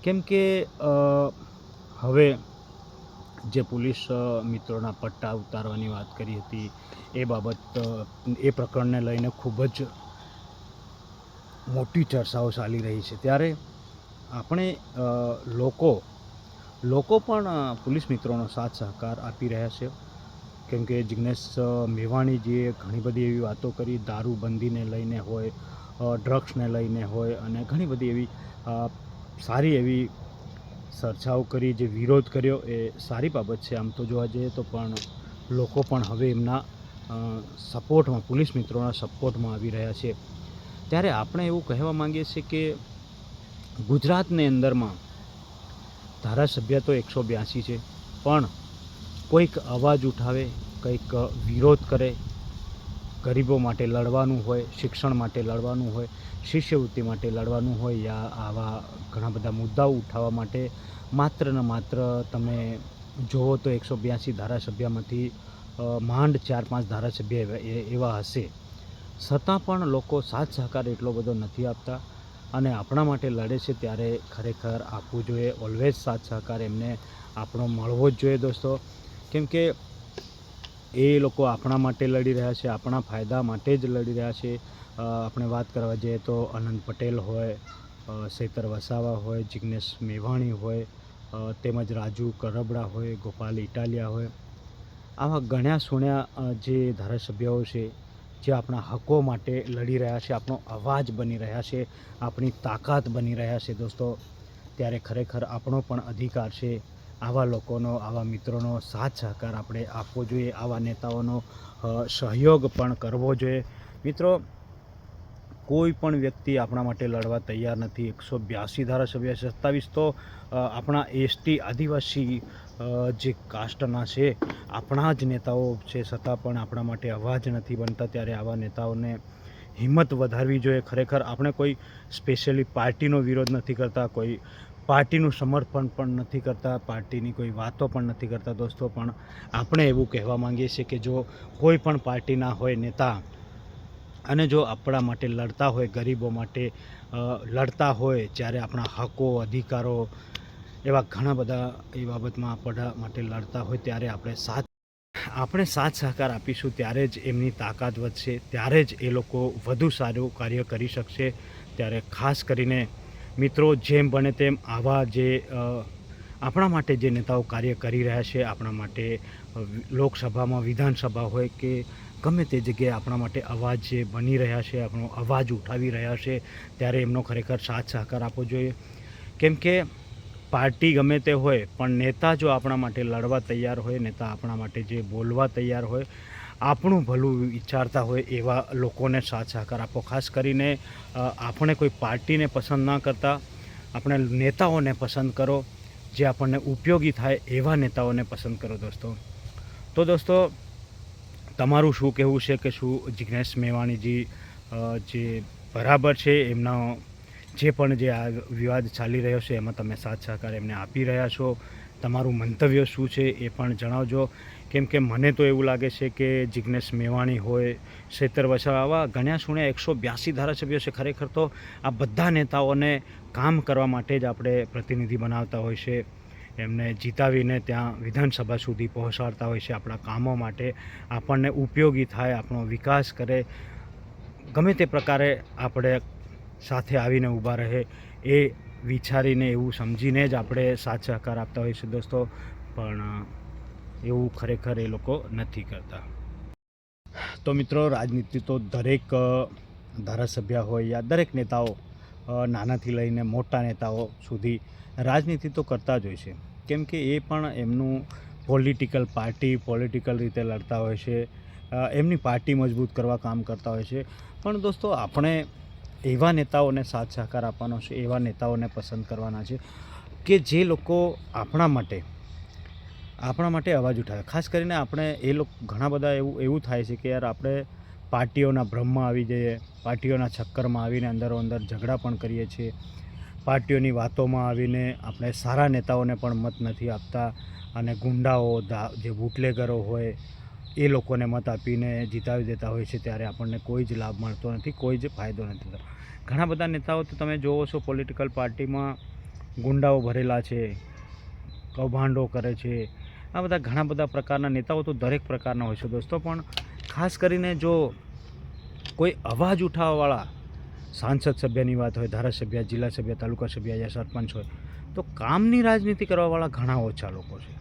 કેમ કે હવે જે પોલીસ મિત્રોના પટ્ટા ઉતારવાની વાત કરી હતી એ બાબત એ પ્રકરણને લઈને ખૂબ જ મોટી ચર્ચાઓ ચાલી રહી છે. ત્યારે આપણે લોકો પણ પોલીસ મિત્રોનો સાથ સહકાર આપી રહ્યા છે. કેમ કે જિગ્નેશ મેવાણીજીએ ઘણી બધી એવી વાતો કરી, દારૂબંધીને લઈને હોય, ડ્રગ્સને લઈને હોય, અને ઘણી બધી એવી સારી એવી ચર્ચાઓ કરી, જે વિરોધ કર્યો એ સારી બાબત છે આમ તો જોવા જઈએ તો. પણ લોકો પણ હવે એમના સપોર્ટમાં, પોલીસ મિત્રોના સપોર્ટમાં આવી રહ્યા છે. ત્યારે આપણે એવું કહેવા માંગીએ છીએ કે ગુજરાતની અંદરમાં ધારાસભ્ય તો 182 છે, પણ કોઈક અવાજ ઉઠાવે, કંઈક વિરોધ કરે, ગરીબો માટે લડવાનું હોય, શિક્ષણ માટે લડવાનું હોય, શિષ્યવૃત્તિ માટે લડવાનું હોય, યા આવા ઘણા બધા મુદ્દાઓ ઉઠાવવા માટે માત્ર ને માત્ર તમે જુઓ તો 182 ધારાસભ્યમાંથી માંડ 4-5 ધારાસભ્ય એવા હશે. છતાં પણ લોકો સાથ સહકાર એટલો બધો નથી આપતા અને આપણા માટે લડે છે. ત્યારે ખરેખર આપવું જોઈએ. ઓલવેઝ સાથ સહકાર એમને આપણો મળવો જ જોઈએ દોસ્તો. કેમ કે એ લોકો આપણા માટે લડી રહ્યા છે, આપણા ફાયદા માટે જ લડી રહ્યા છે. આપણે વાત કરવા જઈએ તો અનંત પટેલ હોય, ચૈતર વસાવા હોય, જિગ્નેશ મેવાણી હોય, તેમજ રાજુ કરબડા હોય, ગોપાલ ઇટાલિયા હોય, આવા ગણ્યા સુણ્યા જે ધારાસભ્યો છે, જે આપણા હકો માટે લડી રહ્યા છે, આપણો અવાજ બની રહ્યા છે, આપણી તાકાત બની રહ્યા છે દોસ્તો. ત્યારે ખરેખર આપણો પણ અધિકાર છે આવા લોકોનો, આવા મિત્રોનો સાથ સહકાર આપણે આપવો જોઈએ, આવા નેતાઓનો સહયોગ પણ કરવો જોઈએ. મિત્રો, કોઈ પણ વ્યક્તિ આપણા માટે લડવા તૈયાર નથી. 182 ધારાસભ્ય, 27 તો આપણા એસટી આદિવાસી જે કાસ્ટના છે, આપણા જ નેતાઓ છે, છતાં પણ આપણા માટે અવાજ નથી બનતા. ત્યારે આવા નેતાઓને હિંમત વધારવી જોઈએ. ખરેખર આપણે કોઈ સ્પેશિયલી પાર્ટીનો વિરોધ નથી કરતા, કોઈ પાર્ટીનું સમર્થન પણ નથી કરતા, પાર્ટીની કોઈ વાતો પણ નથી કરતા દોસ્તો. પણ આપણે એવું કહેવા માંગીએ છીએ કે જો કોઈ પણ પાર્ટીના હોય નેતા અને જો આપણા માટે લડતા હોય, ગરીબો માટે લડતા હોય, જ્યારે આપણા હકો, અધિકારો, એવા ઘણા બધા એ બાબતમાં આપણા માટે લડતા હોય, ત્યારે આપણે સાથ સહકાર આપીશું. ત્યારે જ એમની તાકાત વધશે, ત્યારે જ એ લોકો વધુ સારું કાર્ય કરી શકશે. ત્યારે ખાસ કરીને મિત્રો, જેમ બને તેમ આવા જે આપણા માટે જે નેતાઓ કાર્ય કરી રહ્યા છે, આપણા માટે લોકસભામાં, વિધાનસભા હોય કે ગમે તે જગ્યાએ આપણા માટે અવાજ જે બની રહ્યા છે, આપણો અવાજ ઉઠાવી રહ્યા છે, ત્યારે એમનો ખરેખર સાથ સહકાર આપવો જોઈએ. કેમ કે પાર્ટી ગમે તે હોય, પણ નેતા જો આપણા માટે લડવા તૈયાર હોય, નેતા આપણા માટે જે બોલવા તૈયાર હોય, આપણું ભલું વિચારતા હોય, એવા લોકોને સાથ સહકાર આપો. ખાસ કરીને આપણે કોઈ પાર્ટીને પસંદ ના કરતા, આપણે નેતાઓને પસંદ કરો, જે આપણને ઉપયોગી થાય એવા નેતાઓને પસંદ કરો દોસ્તો. તો દોસ્તો, તમારું શું કહેવું છે કે શું જિગ્નેશ મેવાણીજી જે બરાબર છે, એમનો જે પણ જે આ વિવાદ ચાલી રહ્યો છે એમાં તમે સાથ સહકાર એમને આપી રહ્યા છો? તમારું મંતવ્ય શું છે એ પણ જણાવજો. કેમ કે મને તો એવું લાગે છે કે જિગ્નેશ મેવાણી હોય, ચૈતર વસાવા, આવા ગણ્યા સુણ્યા 182 ધારાસભ્યો છે. ખરેખર તો આ બધા નેતાઓને કામ કરવા માટે જ આપણે પ્રતિનિધિ બનાવતા હોય છે, એમને જીતાવીને ત્યાં વિધાનસભા સુધી પહોંચાડતા હોય છે આપણા કામો માટે, આપણને ઉપયોગી થાય, આપણો વિકાસ કરે, ગમે તે પ્રકારે આપણે સાથે આવીને ઊભા રહે, એ વિચારીને, એવું સમજીને જ આપણે સાથ સહકાર આપતા હોઈએ છીએ દોસ્તો. પણ એવું ખરેખર એ લોકો નથી કરતા. તો મિત્રો, રાજનીતિ તો દરેક ધારાસભ્ય હોય યા દરેક નેતાઓ, નાનાથી લઈને મોટા નેતાઓ સુધી રાજનીતિ તો કરતા જ હોય છે. કેમ કે એ પણ એમનું પોલિટિકલ રીતે લડતા હોય છે, એમની પાર્ટી મજબૂત કરવા કામ કરતા હોય છે. પણ દોસ્તો, આપણે એવા નેતાઓને સાથ સહકાર આપવાનો છે, એવા નેતાઓને પસંદ કરવાના છે કે જે લોકો આપણા માટે અવાજ ઉઠાવે. ખાસ કરીને આપણે ઘણા બધા એવું થાય છે કે યાર, આપણે પાર્ટીઓના ભ્રમમાં આવી જઈએ, પાર્ટીઓના ચક્કરમાં આવીને અંદરો અંદર ઝઘડા પણ કરીએ છીએ, પાર્ટીઓની વાતોમાં આવીને આપણે સારા નેતાઓને પણ મત નથી આપતા, અને ગુંડાઓ, જે બુટલેગરો હોય, એ લોકોને મત આપીને જીતાવી દેતા હોય છે. ત્યારે આપણને કોઈ જ લાભ મળતો નથી, કોઈ જ ફાયદો નથી થતો. ઘણા બધા નેતાઓ તો તમે જોવો છો પોલિટિકલ પાર્ટીમાં ગુંડાઓ ભરેલા છે, કૌભાંડો કરે છે, આ બધા ઘણા બધા પ્રકારના નેતાઓ તો દરેક પ્રકારના હોય છે દોસ્તો. પણ ખાસ કરીને જો કોઈ અવાજ ઉઠાવવાવાળા સાંસદ સભ્યની વાત હોય, ધારાસભ્ય, જિલ્લા સભ્ય, તાલુકા સભ્ય યા સરપંચ હોય, તો કામની રાજનીતિ કરવાવાળા ઘણા ઓછા લોકો છે.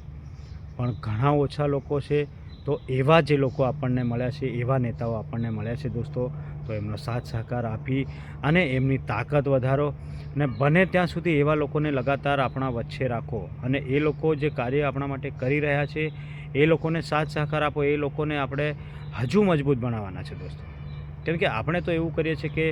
પણ ઘણા ઓછા લોકો છે તો એવા જે લોકો આપણને મળ્યા છે, એવા નેતાઓ આપણને મળ્યા છે દોસ્તો. તો એમનો સાથ સહકાર આપી અને એમની તાકાત વધારો અને બને ત્યાં સુધી એવા લોકોને લગાતાર આપણા વચ્ચે રાખો અને એ લોકો જે કાર્ય આપણા માટે કરી રહ્યા છે એ લોકોને સાથ સહકાર આપો. એ લોકોને આપણે હજુ મજબૂત બનાવવાના છે દોસ્તો. કેમ કે આપણે તો એવું કરીએ છીએ કે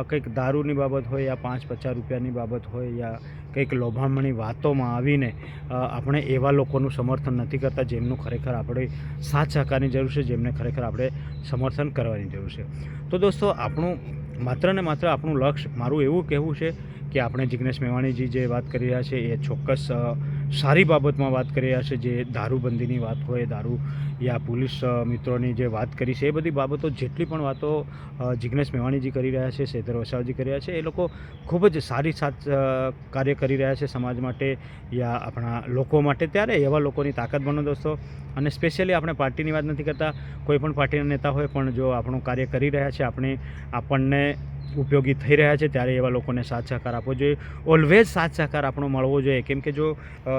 કંઈક દારૂની બાબત હોય યા 5-50 રૂપિયાની બાબત હોય યા કંઈક લોભામણી વાતોમાં આવીને આપણે એવા લોકોનું સમર્થન નથી કરતા જેમનું ખરેખર આપણે સાથ સહકારની જરૂર છે, જેમને ખરેખર આપણે સમર્થન કરવાની જરૂર છે. તો દોસ્તો, આપણું માત્ર ને માત્ર આપણું લક્ષ્ય, મારું એવું કહેવું છે કે આપણે જિગ્નેશ મેવાણીજી જે વાત કરી રહ્યા છે એ ચોક્કસ સારી બાબતમાં વાત કરી રહ્યા છે. જે દારૂબંધીની વાત હોય, દારૂ યા પોલીસ મિત્રોની જે વાત કરી છે, એ બધી બાબતો, જેટલી પણ વાતો જિગ્નેશ મેવાણીજી કરી રહ્યા છે, સેતર વસાવજી કરી રહ્યા છે, એ લોકો ખૂબ જ સારી કાર્ય કરી રહ્યા છે સમાજ માટે યા આપણા લોકો માટે. ત્યારે એવા લોકોની તાકાત બનો દોસ્તો. અને સ્પેશિયલી આપણે પાર્ટીની વાત નથી કરતા, કોઈ પણ પાર્ટીના નેતા હોય પણ જો આપણું કાર્ય કરી રહ્યા છે, આપણને ઉપયોગી થઈ રહ્યા છે, ત્યારે એવા લોકોને સાથ સહકાર આપવો જોઈએ. ઓલવેઝ સાથ સહકાર આપણો મળવો જોઈએ. કેમ કે જો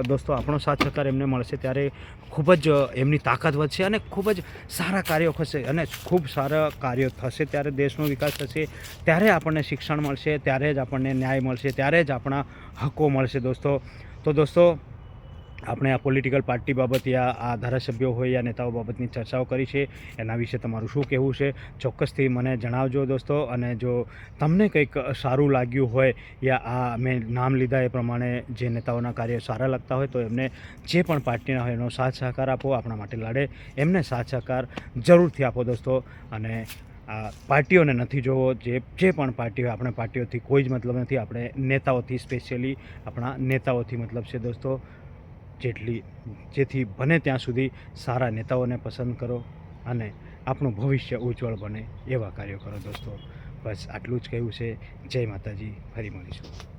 દોસ્તો આપણો સાથ સહકાર એમને મળશે ત્યારે ખૂબ જ એમની તાકાત વધશે અને ખૂબ જ સારા કાર્યો થશે અને ખૂબ સારા કાર્યો થશે ત્યારે દેશનો વિકાસ થશે, ત્યારે આપણને શિક્ષણ મળશે, ત્યારે જ આપણને ન્યાય મળશે, ત્યારે જ આપણા હકો મળશે દોસ્તો. તો દોસ્તો, આપણે આ પોલિટિકલ પાર્ટી બાબત યા આ ધારાસભ્યો હોય યા નેતાઓ બાબતની ચર્ચાઓ કરી છે. એના વિશે તમારું શું કહેવું છે ચોક્કસથી મને જણાવજો દોસ્તો. અને જો તમને કંઈક સારું લાગ્યું હોય યા આ મેં નામ લીધા એ પ્રમાણે જે નેતાઓના કાર્ય સારા લાગતા હોય તો એમને જે પણ પાર્ટીના હોય એનો સાથ સહકાર આપો, આપણા માટે લડે એમને સાથ સહકાર જરૂરથી આપો દોસ્તો. અને આ પાર્ટીઓને નથી જોવો, જે પણ પાર્ટી હોય, આપણે પાર્ટીઓથી કોઈ જ મતલબ નથી, આપણે નેતાઓથી, સ્પેશિયલી આપણા નેતાઓથી મતલબ છે દોસ્તો. જેથી બને ત્યાં સુધી સારા નેતાઓને પસંદ કરો અને આપણું ભવિષ્ય ઉજ્જવળ બને એવા કાર્યો કરો દોસ્તો. બસ આટલું જ કહેવું છે. જય માતાજી. ફરી મળીશું.